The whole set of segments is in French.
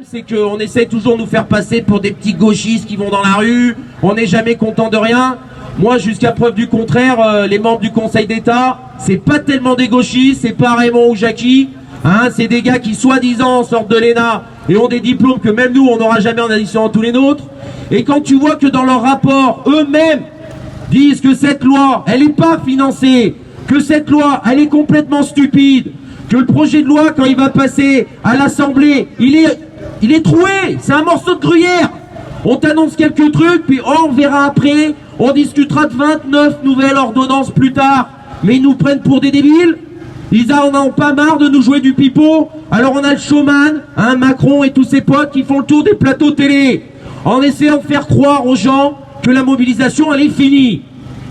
c'est qu'on essaie toujours de nous faire passer pour des petits gauchistes qui vont dans la rue, on n'est jamais content de rien. Moi, jusqu'à preuve du contraire, les membres du Conseil d'État, c'est pas tellement des gauchistes, c'est pas Raymond ou Jackie, hein, c'est des gars qui soi-disant sortent de l'ENA et ont des diplômes que même nous, on n'aura jamais en addition à tous les nôtres. Et quand tu vois que dans leur rapport, eux-mêmes disent que cette loi, elle n'est pas financée, que cette loi, elle est complètement stupide, que le projet de loi, quand il va passer à l'Assemblée, il est troué, c'est un morceau de gruyère. On t'annonce quelques trucs, puis on verra après, on discutera de 29 nouvelles ordonnances plus tard, mais ils nous prennent pour des débiles. Ils en ont pas marre de nous jouer du pipeau. Alors on a le showman, hein, Macron et tous ses potes qui font le tour des plateaux télé, en essayant de faire croire aux gens que la mobilisation, elle est finie.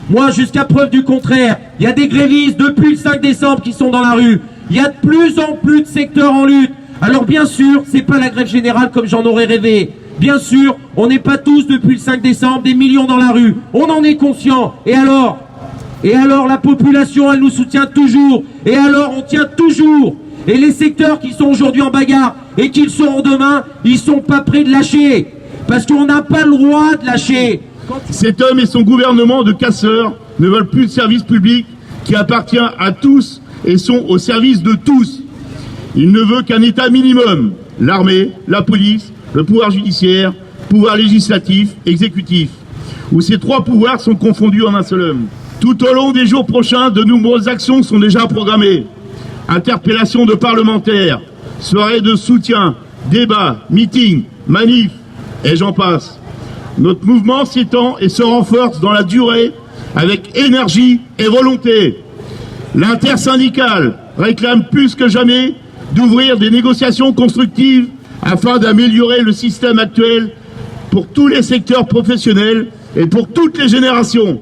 Moi, jusqu'à preuve du contraire, il y a des grévistes depuis le 5 décembre qui sont dans la rue. Il y a de plus en plus de secteurs en lutte. Alors bien sûr, c'est pas la grève générale comme j'en aurais rêvé. Bien sûr, on n'est pas tous depuis le 5 décembre des millions dans la rue. On en est conscient. Et alors, la population, elle nous soutient toujours. Et alors, on tient toujours. Et les secteurs qui sont aujourd'hui en bagarre et qui le seront demain, ils sont pas prêts de lâcher. Parce qu'on n'a pas le droit de lâcher. Cet homme et son gouvernement de casseurs ne veulent plus de service public qui appartient à tous et sont au service de tous. Il ne veut qu'un État minimum, l'armée, la police, le pouvoir judiciaire, pouvoir législatif, exécutif, où ces trois pouvoirs sont confondus en un seul homme. Tout au long des jours prochains, de nombreuses actions sont déjà programmées. Interpellations de parlementaires, soirées de soutien, débats, meetings, manifs, et j'en passe. Notre mouvement s'étend et se renforce dans la durée avec énergie et volonté. L'intersyndicale réclame plus que jamais d'ouvrir des négociations constructives afin d'améliorer le système actuel pour tous les secteurs professionnels et pour toutes les générations.